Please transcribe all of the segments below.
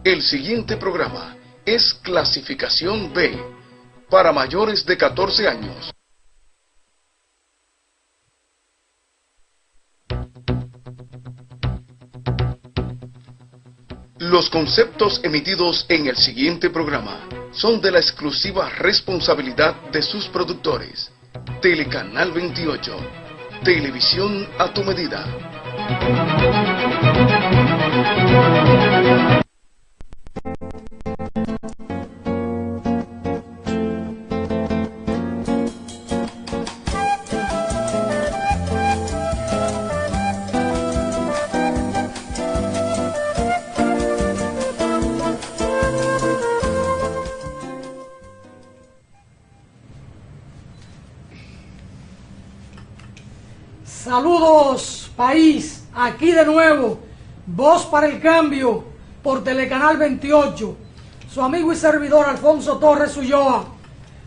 El siguiente programa es clasificación B para mayores de 14 años. Los conceptos emitidos en el siguiente programa son de la exclusiva responsabilidad de sus productores. Telecanal 28, televisión a tu medida. Saludos, país, aquí de nuevo, Voz para el Cambio, por Telecanal 28, su amigo y servidor Alfonso Torres Ulloa,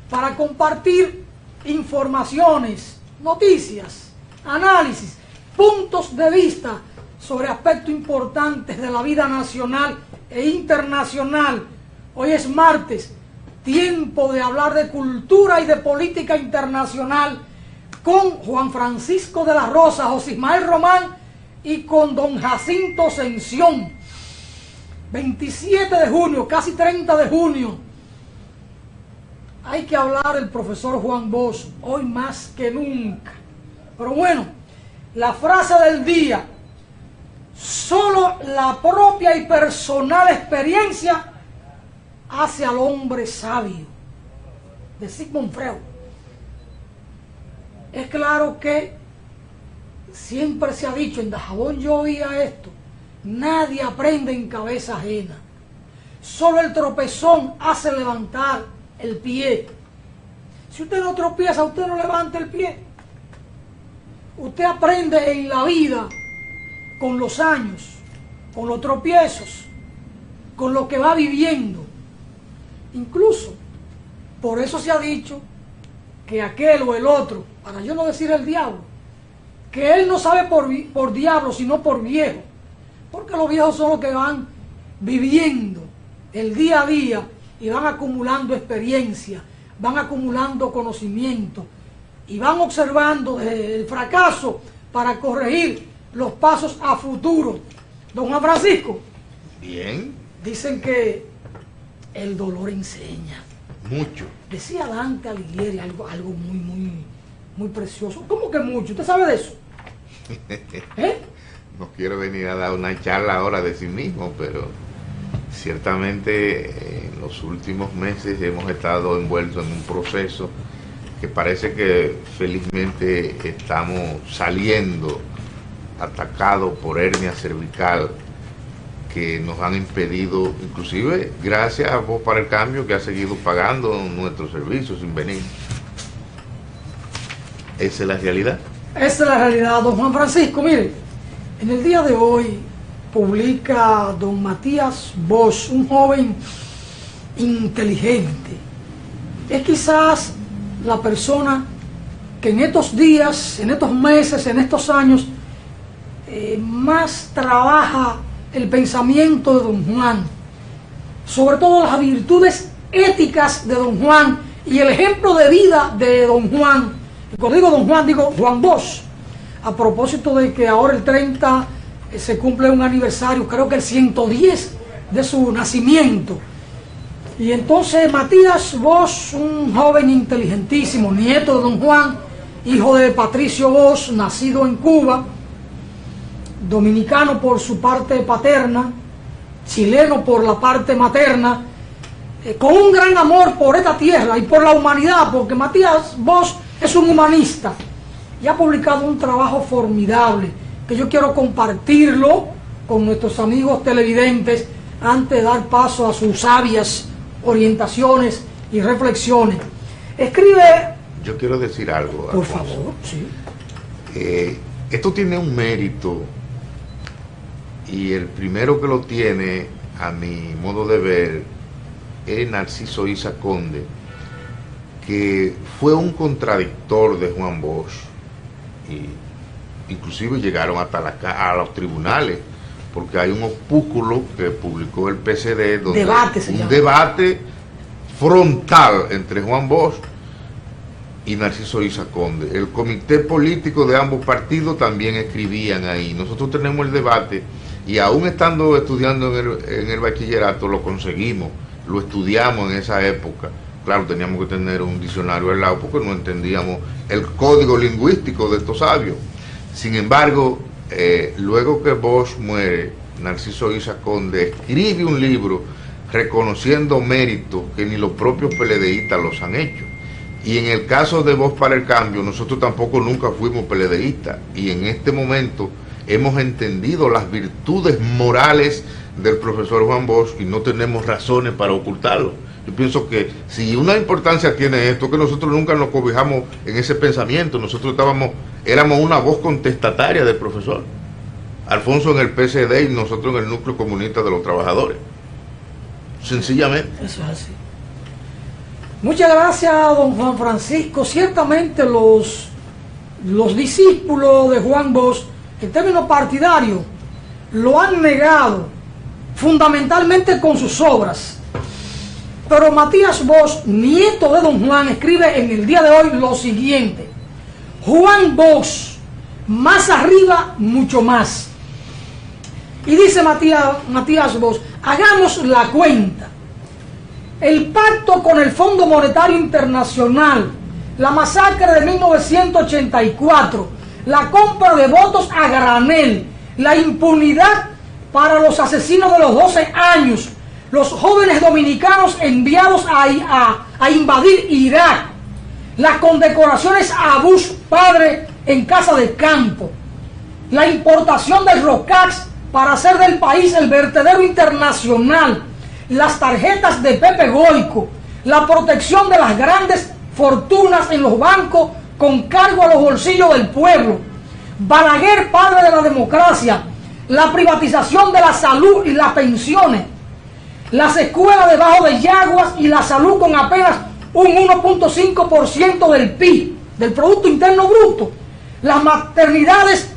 para compartir informaciones, noticias, análisis, puntos de vista sobre aspectos importantes de la vida nacional e internacional. Hoy es martes, tiempo de hablar de cultura y de política internacional, con Juan Francisco de la Rosa, José Ismael Román y con don Jacinto Ascensión. 27 de junio, casi 30 de junio. Hay que hablar del profesor Juan Bosch, hoy más que nunca. Pero bueno, la frase del día: solo la propia y personal experiencia hace al hombre sabio, de Sigmund Freud. Es claro que siempre se ha dicho, en Dajabón yo oía esto: nadie aprende en cabeza ajena. Solo el tropezón hace levantar el pie. Si usted no tropieza, usted no levanta el pie. Usted aprende en la vida con los años, con los tropiezos, con lo que va viviendo. Incluso, por eso se ha dicho que aquel o el otro, para yo no decir el diablo, que él no sabe por diablo, sino por viejo, porque los viejos son los que van viviendo el día a día y van acumulando experiencia, van acumulando conocimiento y van observando el fracaso para corregir los pasos a futuro. Don Juan Francisco. Bien. Dicen que el dolor enseña. Mucho. Decía Dante Alighieri algo muy precioso. ¿Cómo que mucho? ¿Usted sabe de eso? No quiero venir a dar una charla ahora de sí mismo, pero ciertamente en los últimos meses hemos estado envueltos en un proceso que parece que felizmente estamos saliendo atacados por hernia cervical, que nos han impedido, inclusive gracias a Voz para el Cambio, que ha seguido pagando nuestros servicios sin venir. Esa es la realidad. Esa es la realidad, don Juan Francisco. Mire, en el día de hoy publica don Matías Bosch, un joven inteligente. Es quizás la persona que en estos días, en estos meses, en estos años, más trabaja el pensamiento de don Juan, sobre todo las virtudes éticas de don Juan y el ejemplo de vida de don Juan. Y cuando digo don Juan, digo Juan Bosch, a propósito de que ahora el 30 se cumple un aniversario, creo que el 110 de su nacimiento. Y entonces Matías Bosch, un joven inteligentísimo, nieto de don Juan, hijo de Patricio Bosch, nacido en Cuba, dominicano por su parte paterna, chileno por la parte materna, con un gran amor por esta tierra y por la humanidad, porque Matías Bosch es un humanista y ha publicado un trabajo formidable que yo quiero compartirlo con nuestros amigos televidentes antes de dar paso a sus sabias orientaciones y reflexiones. Escribe... Yo quiero decir algo, por Alfonso. favor, sí. Esto tiene un mérito, y el primero que lo tiene, a mi modo de ver, es Narciso Isa Conde, que fue un contradictor de Juan Bosch, y inclusive llegaron hasta a los tribunales porque hay un opúsculo que publicó el PCD, donde un debate frontal entre Juan Bosch y Narciso Isa Conde. El comité político de ambos partidos también escribían ahí. Nosotros tenemos el debate y aún estando estudiando en el bachillerato lo conseguimos, lo estudiamos en esa época. Claro, teníamos que tener un diccionario al lado porque no entendíamos el código lingüístico de estos sabios. Sin embargo, luego que Bosch muere, Narciso Isa Conde escribe un libro reconociendo méritos que ni los propios PLDistas los han hecho. Y en el caso de Voz para el Cambio, nosotros tampoco nunca fuimos PLDistas, y en este momento hemos entendido las virtudes morales del profesor Juan Bosch y no tenemos razones para ocultarlo. Yo pienso que si una importancia tiene esto, que nosotros nunca nos cobijamos en ese pensamiento, nosotros éramos una voz contestataria del profesor. Alfonso en el PCD y nosotros en el núcleo comunista de los trabajadores. Sencillamente. Eso es así. Muchas gracias, don Juan Francisco. Ciertamente los discípulos de Juan Bosch, en términos partidarios, lo han negado fundamentalmente con sus obras. Pero Matías Bosch, nieto de don Juan, escribe en el día de hoy lo siguiente: Juan Bosch, más arriba, mucho más. Y dice Matías Bosch, hagamos la cuenta. El pacto con el Fondo Monetario Internacional, la masacre de 1984, la compra de votos a granel, la impunidad para los asesinos de los 12 años, los jóvenes dominicanos enviados a invadir Irak, las condecoraciones a Bush padre en casa de campo, la importación del Rocax para hacer del país el vertedero internacional, las tarjetas de Pepe Goico, la protección de las grandes fortunas en los bancos con cargo a los bolsillos del pueblo, Balaguer, padre de la democracia, la privatización de la salud y las pensiones, las escuelas debajo de yaguas y la salud con apenas un 1.5% del PIB, del Producto Interno Bruto, las maternidades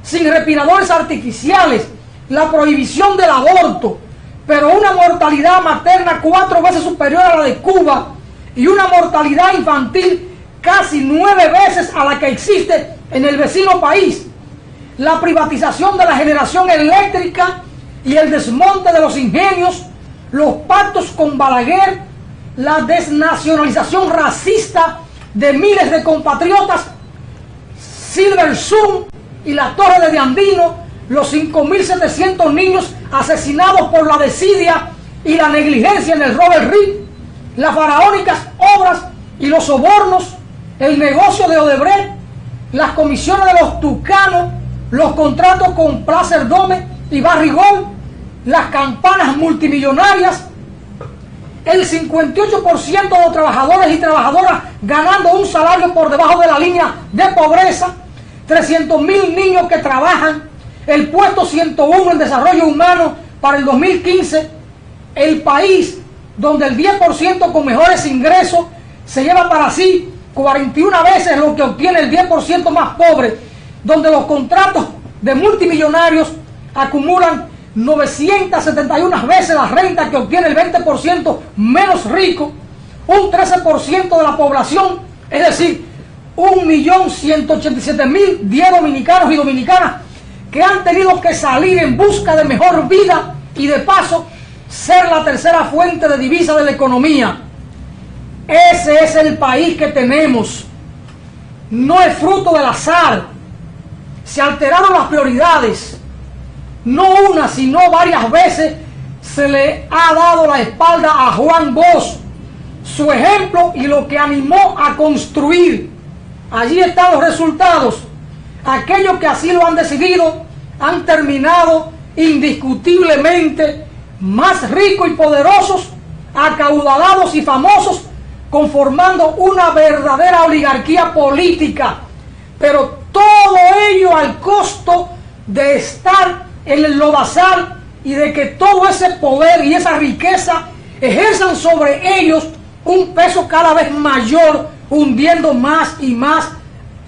sin respiradores artificiales, la prohibición del aborto, pero una mortalidad materna 4 veces superior a la de Cuba y una mortalidad infantil casi 9 veces a la que existe en el vecino país, la privatización de la generación eléctrica y el desmonte de los ingenios, los pactos con Balaguer, la desnacionalización racista de miles de compatriotas, Silver Zoom y la Torre de Diandino, los 5.700 niños asesinados por la desidia y la negligencia en el Robert Reed, las faraónicas obras y los sobornos, el negocio de Odebrecht, las comisiones de los tucanos, los contratos con Placer Dome y Barrigol, las campanas multimillonarias, el 58% de los trabajadores y trabajadoras ganando un salario por debajo de la línea de pobreza, 300.000 niños que trabajan, el puesto 101 en desarrollo humano para el 2015, el país donde el 10% con mejores ingresos se lleva para sí 41 veces lo que obtiene el 10% más pobre, donde los contratos de multimillonarios acumulan 971 veces la renta que obtiene el 20% menos rico, un 13% de la población, es decir, 1.187.010 dominicanos y dominicanas que han tenido que salir en busca de mejor vida y de paso ser la tercera fuente de divisa de la economía. Ese es el país que tenemos. No es fruto del azar. Se alteraron las prioridades. No una, sino varias veces se le ha dado la espalda a Juan Bosch, su ejemplo y lo que animó a construir. Allí están los resultados. Aquellos que así lo han decidido han terminado indiscutiblemente más ricos y poderosos, acaudalados y famosos, conformando una verdadera oligarquía política. Pero todo ello al costo de estar en el lodazal y de que todo ese poder y esa riqueza ejerzan sobre ellos un peso cada vez mayor, hundiendo más y más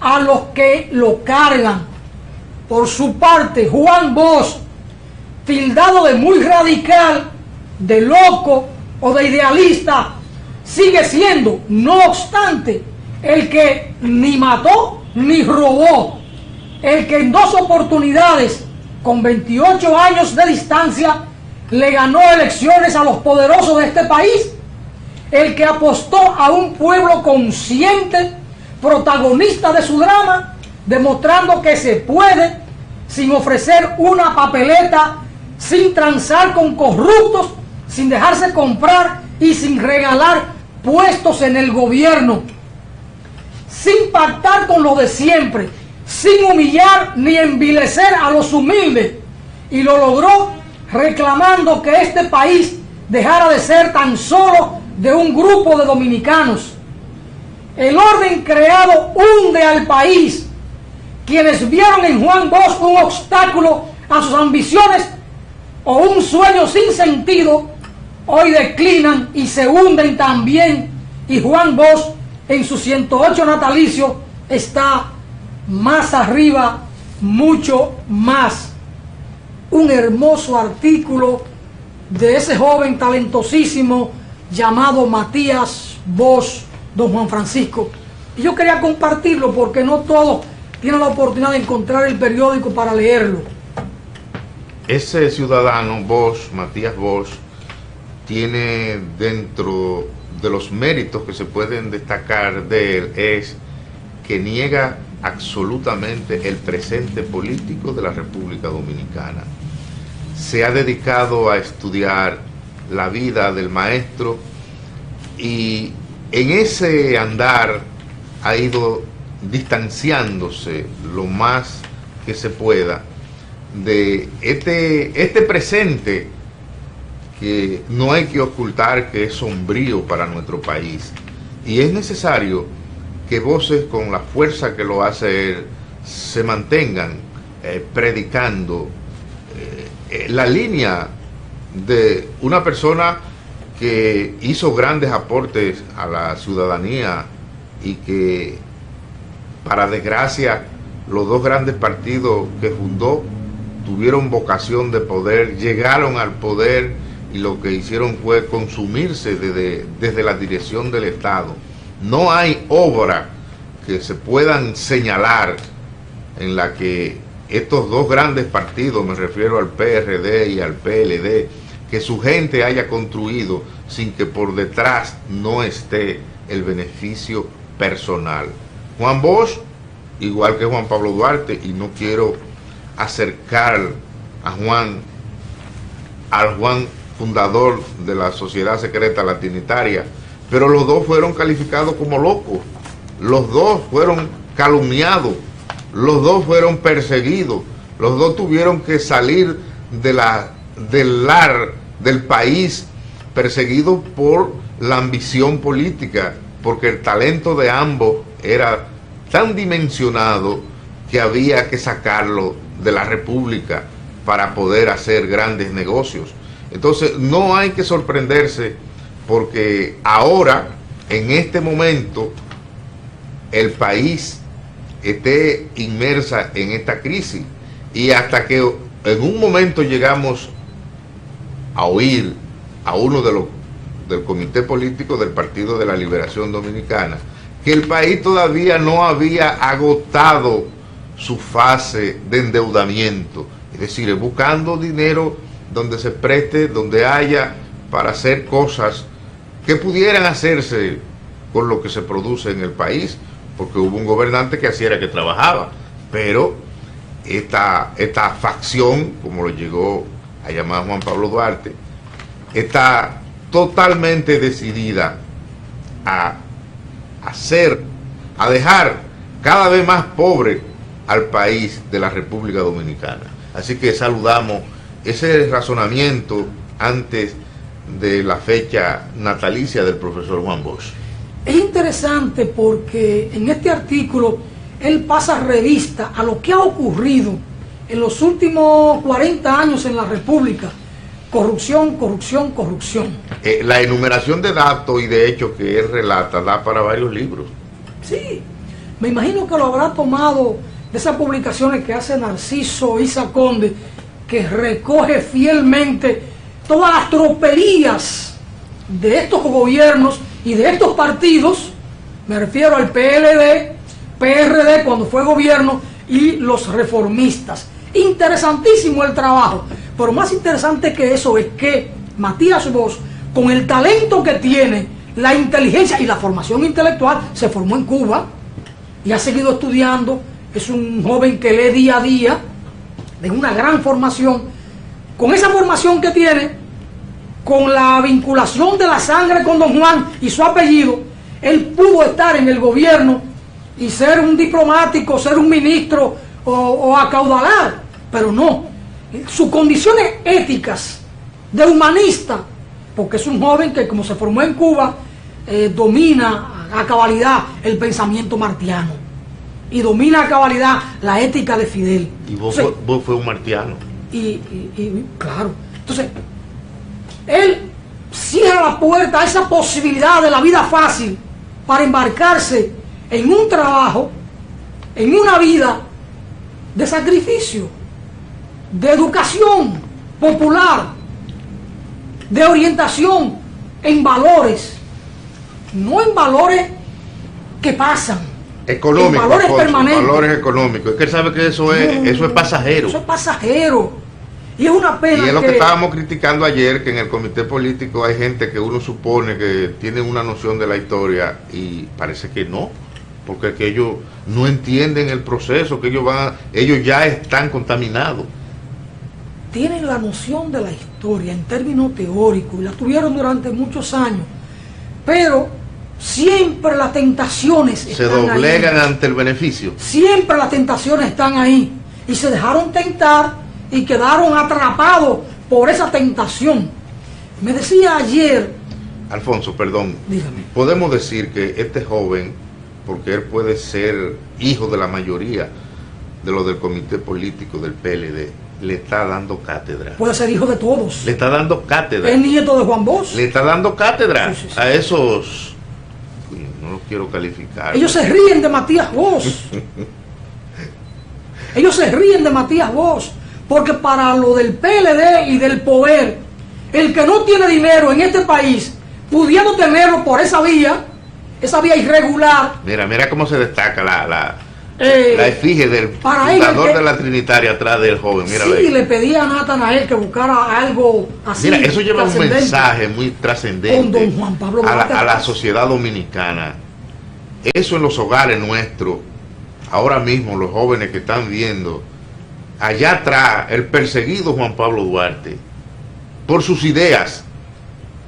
a los que lo cargan. Por su parte, Juan Bosch tildado de muy radical, de loco o de idealista, sigue siendo, no obstante, el que ni mató ni robó, el que en 2 oportunidades, con 28 años de distancia, le ganó elecciones a los poderosos de este país, el que apostó a un pueblo consciente, protagonista de su drama, demostrando que se puede, sin ofrecer una papeleta, sin transar con corruptos, sin dejarse comprar y sin regalar puestos en el gobierno, sin pactar con lo de siempre, sin humillar ni envilecer a los humildes, y lo logró reclamando que este país dejara de ser tan solo de un grupo de dominicanos. El orden creado hunde al país. Quienes vieron en Juan Bosch un obstáculo a sus ambiciones o un sueño sin sentido, hoy declinan y se hunden también, y Juan Bosch en su 108 natalicio está más arriba, mucho más. Un hermoso artículo de ese joven talentosísimo llamado Matías Bosch, don Juan Francisco. Y yo quería compartirlo porque no todos tienen la oportunidad de encontrar el periódico para leerlo. Ese ciudadano Bosch, Matías Bosch, tiene dentro de los méritos que se pueden destacar de él es que niega absolutamente el presente político de la República Dominicana. Se ha dedicado a estudiar la vida del maestro y en ese andar ha ido distanciándose lo más que se pueda de este presente que no hay que ocultar que es sombrío para nuestro país, y es necesario que voces con la fuerza que lo hace él se mantengan predicando la línea de una persona que hizo grandes aportes a la ciudadanía y que, para desgracia, los 2 grandes partidos que fundó tuvieron vocación de poder, llegaron al poder y lo que hicieron fue consumirse desde la dirección del Estado. No hay obra que se puedan señalar en la que estos 2 grandes partidos, me refiero al PRD y al PLD, que su gente haya construido sin que por detrás no esté el beneficio personal. Juan Bosch, igual que Juan Pablo Duarte, y no quiero acercar al Juan fundador de la Sociedad Secreta Latinitaria, pero los 2 fueron calificados como locos, los 2 fueron calumniados, los 2 fueron perseguidos, los 2 tuvieron que salir del país perseguidos por la ambición política, porque el talento de ambos era tan dimensionado que había que sacarlo de la República para poder hacer grandes negocios. Entonces no hay que sorprenderse porque ahora, en este momento, el país esté inmersa en esta crisis, y hasta que en un momento llegamos a oír a uno del comité político del Partido de la Liberación Dominicana que el país todavía no había agotado su fase de endeudamiento, es decir, buscando dinero donde se preste, donde haya para hacer cosas que pudieran hacerse con lo que se produce en el país, porque hubo un gobernante que así era que trabajaba, pero esta facción, como lo llegó a llamar Juan Pablo Duarte, está totalmente decidida a dejar cada vez más pobre al país de la República Dominicana. Así que saludamos ese razonamiento antes de la fecha natalicia del profesor Juan Bosch. Es interesante porque en este artículo él pasa revista a lo que ha ocurrido en los últimos 40 años en la República. Corrupción, corrupción, corrupción. La enumeración de datos y de hechos que él relata da para varios libros. Sí, me imagino que lo habrá tomado de esas publicaciones que hace Narciso Isa Conde, que recoge fielmente todas las tropelías de estos gobiernos y de estos partidos, me refiero al PLD, PRD cuando fue gobierno y los reformistas. Interesantísimo el trabajo, pero más interesante que eso es que Matías Bosch, con el talento que tiene, la inteligencia y la formación intelectual, se formó en Cuba y ha seguido estudiando. Es un joven que lee día a día, de una gran formación. Con esa formación que tiene, con la vinculación de la sangre con don Juan y su apellido, él pudo estar en el gobierno y ser un diplomático, ser un ministro o acaudalar, pero no. Sus condiciones éticas de humanista, porque es un joven que, como se formó en Cuba, domina a cabalidad el pensamiento martiano y domina a cabalidad la ética de Fidel. Y vos fue un martiano. Y claro, entonces él cierra la puerta a esa posibilidad de la vida fácil para embarcarse en un trabajo, en una vida de sacrificio, de educación popular, de orientación en valores, no en valores que pasan, económicos, en valores permanentes, valores económicos. Es que él sabe que eso es pasajero. Eso es pasajero. Y es una pena. Y es lo que estábamos criticando ayer, que en el comité político hay gente que uno supone que tiene una noción de la historia y parece que no, porque que ellos no entienden el proceso, que ellos ya están contaminados. Tienen la noción de la historia en términos teóricos y la tuvieron durante muchos años, pero siempre las tentaciones se doblegan ahí ante el beneficio. Siempre las tentaciones están ahí y se dejaron tentar y quedaron atrapados por esa tentación. Me decía ayer... Alfonso, perdón. Dígame. Podemos decir que este joven, porque él puede ser hijo de la mayoría de los del comité político del PLD, le está dando cátedra. Puede ser hijo de todos. Le está dando cátedra. Es nieto de Juan Bosch. Le está dando cátedra sí. a esos... No los quiero calificar. Ellos se ríen de Matías Bosch. Ellos se ríen de Matías Bosch. Porque para lo del PLD y del poder, el que no tiene dinero en este país, pudiendo tenerlo por esa vía irregular. Mira cómo se destaca la efigie del fundador de la Trinitaria atrás del joven. Mira, sí, le pedía a Natanael que buscara algo así. Mira, eso lleva un mensaje muy trascendente con don Juan Pablo a la sociedad dominicana. Eso en los hogares nuestros, ahora mismo los jóvenes que están viendo, allá atrás, el perseguido Juan Pablo Duarte, por sus ideas,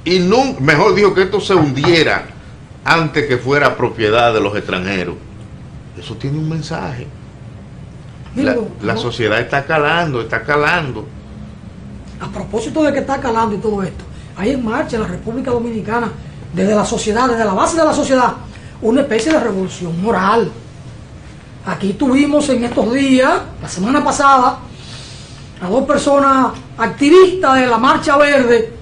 y no, mejor dijo que esto se hundiera antes que fuera propiedad de los extranjeros. Eso tiene un mensaje. La sociedad está calando. A propósito de que está calando y todo esto, hay en marcha en la República Dominicana, desde la sociedad, desde la base de la sociedad, una especie de revolución moral. Aquí tuvimos en estos días, la semana pasada, a dos personas activistas de la Marcha Verde,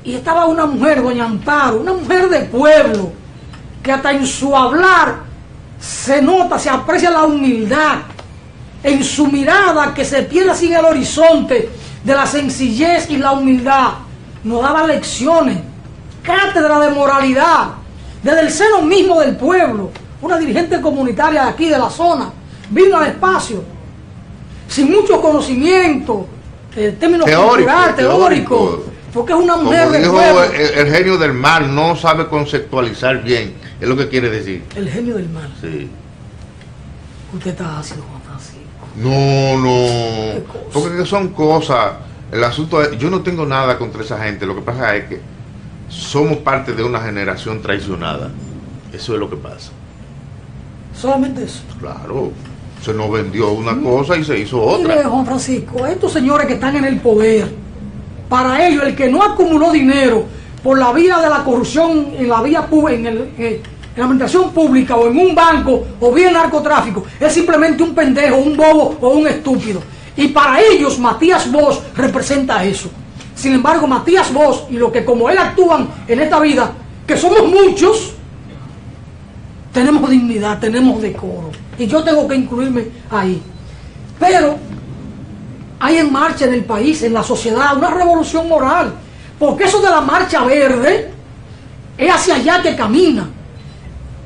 y estaba una mujer, doña Amparo, una mujer de pueblo, que hasta en su hablar se nota, se aprecia la humildad, en su mirada que se pierde así en el horizonte de la sencillez y la humildad. Nos daba lecciones, cátedra de moralidad, desde el seno mismo del pueblo. Una dirigente comunitaria de aquí, de la zona, vino al espacio, sin mucho conocimiento, términos teóricos, porque es una mujer del pueblo. El genio del mal no sabe conceptualizar bien, es lo que quiere decir. El genio del mal. Sí. Usted está ácido, Juan Francisco. No, porque son cosas, el asunto es, yo no tengo nada contra esa gente, lo que pasa es que somos parte de una generación traicionada, eso es lo que pasa. Solamente eso. Claro, se nos vendió una cosa y se hizo otra. Mire, Juan Francisco, estos señores que están en el poder, para ellos el que no acumuló dinero por la vía de la corrupción en la vía en la administración pública o en un banco o bien narcotráfico, es simplemente un pendejo, un bobo o un estúpido. Y para ellos Matías Bosch representa eso. Sin embargo, Matías Bosch y lo que como él actúan en esta vida, que somos muchos, tenemos dignidad, tenemos decoro. Y yo tengo que incluirme ahí. Pero hay en marcha en el país, en la sociedad, una revolución moral. Porque eso de la marcha verde es hacia allá que camina.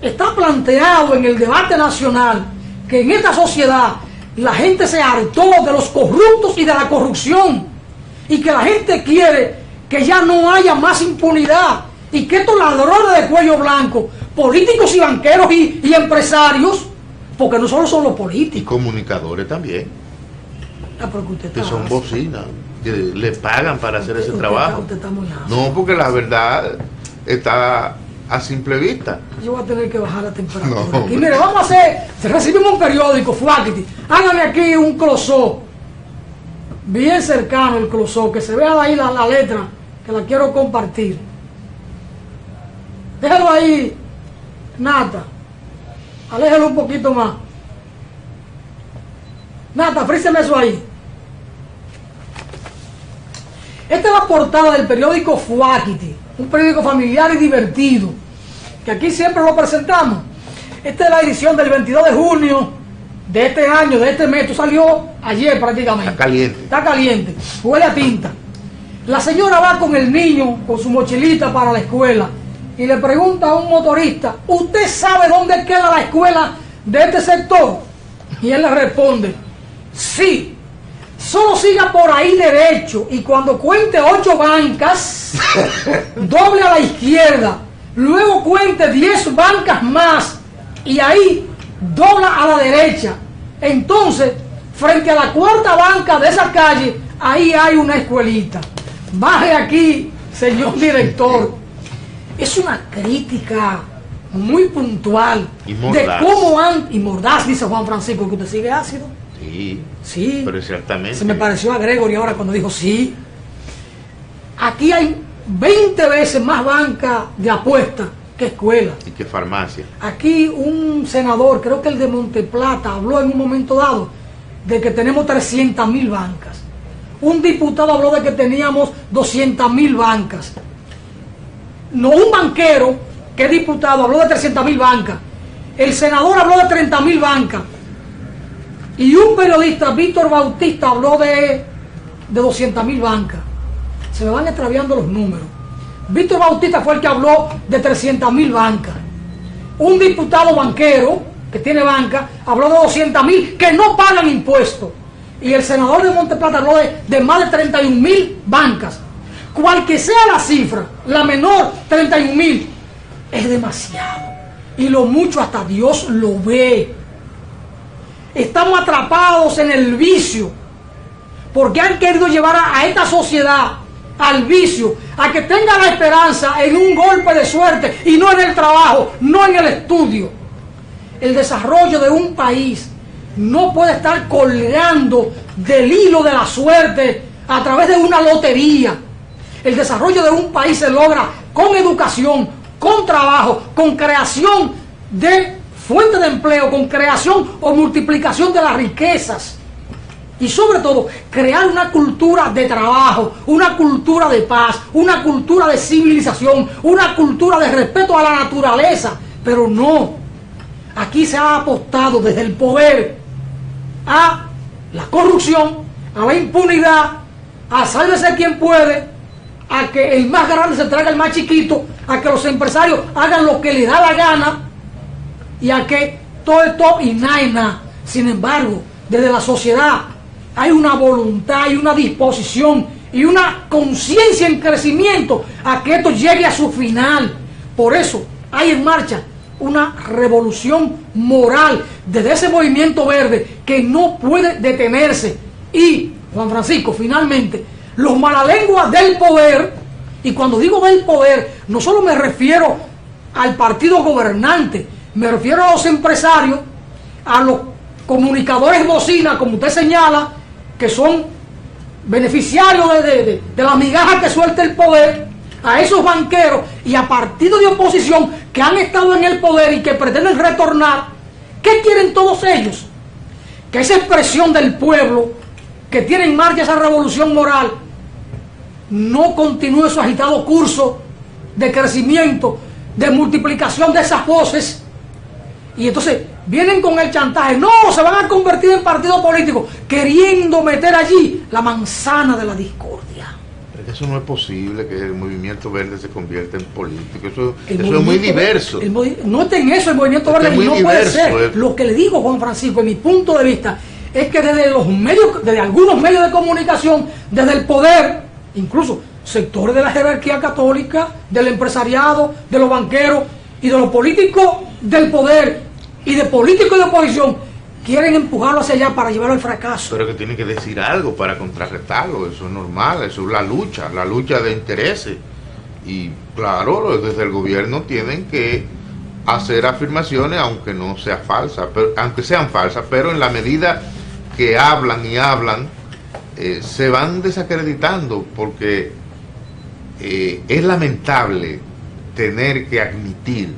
Está planteado en el debate nacional que en esta sociedad la gente se hartó de los corruptos y de la corrupción, y que la gente quiere que ya no haya más impunidad, y que estos ladrones de cuello blanco, políticos y banqueros y empresarios, porque no solo son los políticos, y comunicadores también, que son bocinas, que le pagan para hacer ese trabajo. No, porque la verdad está a simple vista. Yo voy a tener que bajar la temperatura. No, y mire, vamos a hacer, recibimos un periódico, Fuáquiti, hágame aquí un close-up, bien cercano el close-up, que se vea ahí la letra, que la quiero compartir. Déjalo ahí, Nata, aléjalo un poquito más. Nata, fríceme eso ahí. Esta es la portada del periódico Fuáquiti, un periódico familiar y divertido, que aquí siempre lo presentamos. Esta es la edición del 22 de junio de este año, de este mes. Esto salió ayer prácticamente. Está caliente. Está caliente, huele a tinta. La señora va con el niño, con su mochilita para la escuela, y le pregunta a un motorista: ¿usted sabe dónde queda la escuela de este sector? Y él le responde: sí. Solo siga por ahí derecho, y cuando cuente 8 bancas, doble a la izquierda. Luego cuente 10 bancas más, y ahí dobla a la derecha. Entonces, frente a la 4ª banca de esa calle, ahí hay una escuelita. Baje aquí, señor director. Es una crítica muy puntual de cómo han... Y mordaz, dice Juan Francisco, que usted sigue ácido. Sí, sí, pero ciertamente. Se me pareció a Gregory ahora cuando dijo sí. Aquí hay 20 veces más banca de apuestas que escuela. Y que farmacia. Aquí un senador, creo que el de Monteplata, habló en un momento dado de que tenemos 300.000 bancas. Un diputado habló de que teníamos 200.000 bancas. No, un banquero que es diputado habló de 300.000 bancas. El senador habló de 30.000 bancas. Y un periodista, Víctor Bautista, habló de 200.000 bancas. Se me van extraviando los números. Víctor Bautista fue el que habló de 300.000 bancas. Un diputado banquero, que tiene banca, habló de 200.000 que no pagan impuestos. Y el senador de Monteplata habló de más de 31.000 bancas. Cual que sea la cifra, la menor, 31.000, es demasiado. Y lo mucho hasta Dios lo ve. Estamos atrapados en el vicio, porque han querido llevar a esta sociedad al vicio, a que tenga la esperanza en un golpe de suerte y no en el trabajo, no en el estudio. El desarrollo de un país no puede estar colgando del hilo de la suerte a través de una lotería. El desarrollo de un país se logra con educación, con trabajo, con creación de fuente de empleo, con creación o multiplicación de las riquezas, y sobre todo crear una cultura de trabajo, una cultura de paz, una cultura de civilización, una cultura de respeto a la naturaleza. Pero no, aquí se ha apostado desde el poder a la corrupción, a la impunidad, a sálvese quien puede, a que el más grande se traiga el más chiquito, a que los empresarios hagan lo que les da la gana, y a que todo esto y nada. Sin embargo, desde la sociedad hay una voluntad y una disposición y una conciencia en crecimiento a que esto llegue a su final. Por eso hay en marcha una revolución moral desde ese movimiento verde que no puede detenerse. Y, Juan Francisco, finalmente, los malalenguas del poder, y cuando digo del poder, no solo me refiero al partido gobernante, me refiero a los empresarios, a los comunicadores bocina, como usted señala, que son beneficiarios de la migaja que suelta el poder, a esos banqueros y a partidos de oposición que han estado en el poder y que pretenden retornar. ¿Qué quieren todos ellos? Que esa expresión del pueblo que tiene en marcha esa revolución moral no continúe su agitado curso de crecimiento, de multiplicación de esas voces, Y entonces vienen con el chantaje, no, se van a convertir en partido político, queriendo meter allí la manzana de la discordia. Pero eso no es posible, que el movimiento verde se convierta en político. Eso es muy diverso. Noten eso, el movimiento verde no puede ser. Lo que le digo, Juan Francisco, en mi punto de vista, es que desde los medios, desde algunos medios de comunicación, desde el poder, incluso sectores de la jerarquía católica, del empresariado, de los banqueros y de los políticos del poder y de políticos de oposición, quieren empujarlo hacia allá para llevarlo al fracaso. Pero que tienen que decir algo para contrarrestarlo, eso es normal, eso es la lucha de intereses. Y claro, desde el gobierno tienen que hacer afirmaciones, aunque no sea falsa, aunque sean falsas, pero en la medida que hablan y hablan, se van desacreditando, porque es lamentable tener que admitir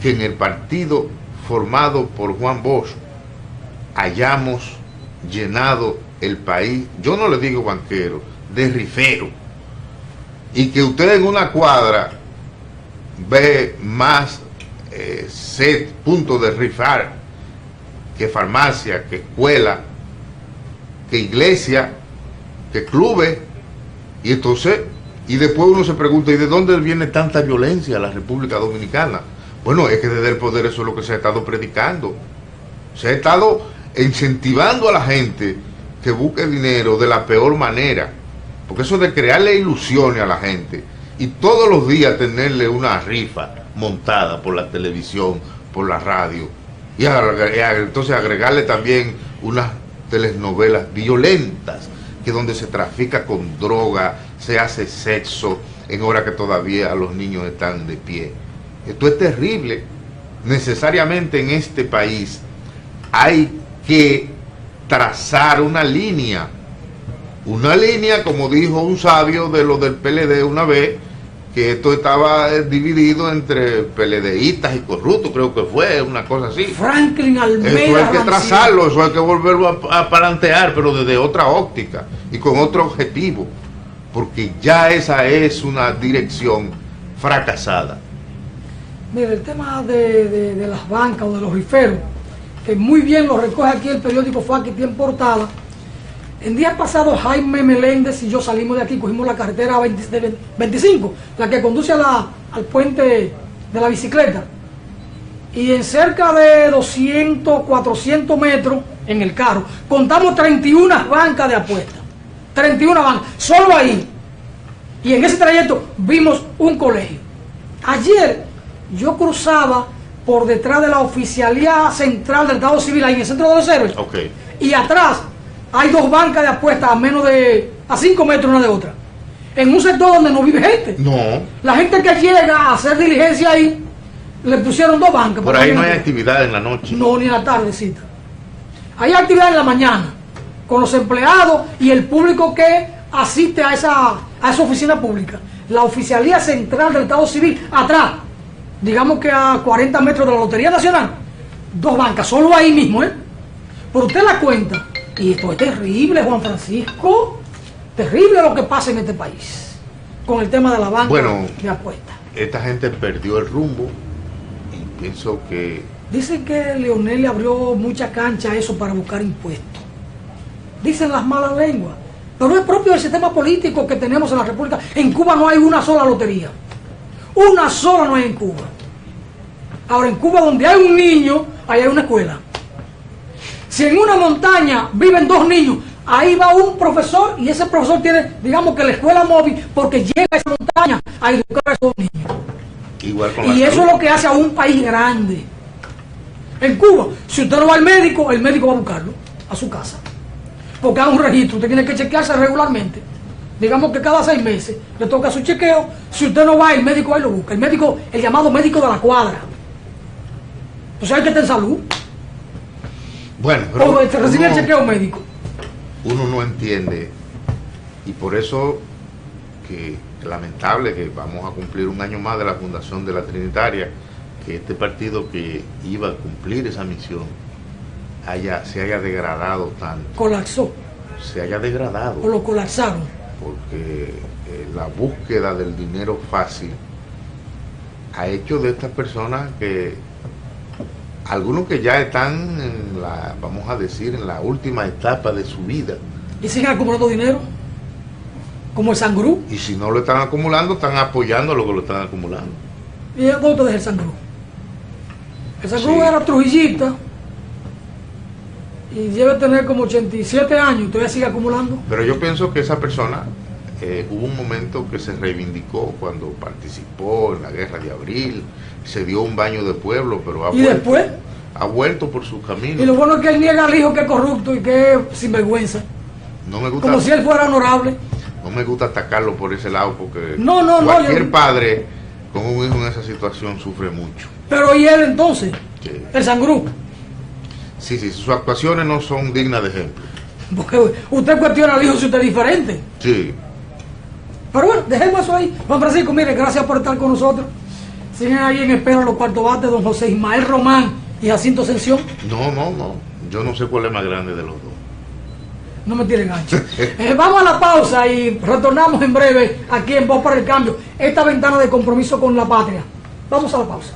que en el partido formado por Juan Bosch hayamos llenado el país, yo no le digo banquero, de rifero, y que usted en una cuadra ve más puntos de rifar que farmacia, que escuela, que iglesia, que clubes, y entonces, y después uno se pregunta, ¿y de dónde viene tanta violencia a la República Dominicana? Bueno, es que desde el poder eso es lo que se ha estado predicando. Se ha estado incentivando a la gente que busque dinero de la peor manera, porque eso de crearle ilusiones a la gente y todos los días tenerle una rifa montada por la televisión, por la radio, y entonces agregarle también unas telenovelas violentas, que donde se trafica con droga, se hace sexo en hora que todavía los niños están de pie. Esto es terrible. Necesariamente en este país hay que trazar una línea, como dijo un sabio de lo del PLD una vez, que esto estaba dividido entre PLDistas y corruptos, creo que fue una cosa así. Franklin Almeida. Eso hay que trazarlo, eso hay que volverlo a plantear, pero desde otra óptica y con otro objetivo, porque ya esa es una dirección fracasada. Mire, el tema de las bancas o de los riferos, que muy bien lo recoge aquí el periódico Facti en portada. En días pasados, Jaime Meléndez y yo salimos de aquí, cogimos la carretera 25, la que conduce al puente de la bicicleta. Y en cerca de 200, 400 metros en el carro, contamos 31 bancas de apuestas. 31 bancas, solo ahí. Y en ese trayecto vimos un colegio. Ayer yo cruzaba por detrás de la Oficialía Central del Estado Civil, ahí en el Centro de los Héroes. Okay. Y atrás hay dos bancas de apuestas a 5 metros una de otra. En un sector donde no vive gente. No. La gente que llega a hacer diligencia ahí, le pusieron 2 bancas. Por ahí no hay actividad en la noche. No, ni en la tardecita. Hay actividad en la mañana, con los empleados y el público que asiste a esa oficina pública. La Oficialía Central del Estado Civil, atrás, digamos que a 40 metros de la Lotería Nacional, 2 bancas, solo ahí mismo, ¿eh? Pero usted la cuenta, y esto es terrible, Juan Francisco, terrible lo que pasa en este país, con el tema de la banca de apuestas. Esta gente perdió el rumbo, y pienso que... Dicen que Leonel le abrió mucha cancha a eso para buscar impuestos. Dicen las malas lenguas, pero es propio del sistema político que tenemos en la República. En Cuba no hay una sola lotería. Una sola no hay en Cuba. Ahora, en Cuba, donde hay un niño, ahí hay una escuela. Si en una montaña viven 2 niños, ahí va un profesor y ese profesor tiene, digamos que la escuela móvil, porque llega a esa montaña a educar a esos niños. Igual con y eso es lo que hace a un país grande. En Cuba, si usted no va al médico, el médico va a buscarlo a su casa. Porque hay un registro, usted tiene que chequearse regularmente. Digamos que cada 6 meses le toca su chequeo. Si usted no va, el médico ahí lo busca. El médico, el llamado médico de la cuadra. Entonces hay que estar en salud. Bueno, pero o recibir el chequeo médico. Uno no entiende, y por eso que lamentable que vamos a cumplir un año más de la fundación de la Trinitaria, que este partido que iba a cumplir esa misión se haya degradado tanto. Colapsó. Se haya degradado. O lo colapsaron. Porque la búsqueda del dinero fácil ha hecho de estas personas que algunos que ya están en la, vamos a decir, en la última etapa de su vida. Y siguen acumulando dinero, como el Sangrú. Y si no lo están acumulando, están apoyando lo que lo están acumulando. ¿Y dónde ustedes el Sangrú? El Sangrú Sí. era trujillista y debe tener como 87 años y todavía sigue acumulando. Pero yo pienso que esa persona, hubo un momento que se reivindicó cuando participó en la guerra de abril, se dio un baño de pueblo, pero ¿Y después? ha vuelto por su camino. Y lo bueno es que él niega al hijo que es corrupto y que es sinvergüenza. No me gusta, Como si él fuera honorable. no me gusta atacarlo por ese lado porque No, cualquier yo- padre con un hijo en esa situación sufre mucho. Pero ¿y él entonces? Sí. El Sangrú. Sí, sus actuaciones no son dignas de ejemplo. Porque usted cuestiona al hijo si usted es diferente. Sí. Pero bueno, dejemos eso ahí. Juan Francisco, mire, gracias por estar con nosotros. Siguen ahí en espera los cuartos bates, don José Ismael Román y Jacinto Ascensión. No. Yo no sé cuál es más grande de los dos. No me tiren gancho. Vamos a la pausa y retornamos en breve aquí en Voz para el Cambio. Esta ventana de compromiso con la patria. Vamos a la pausa.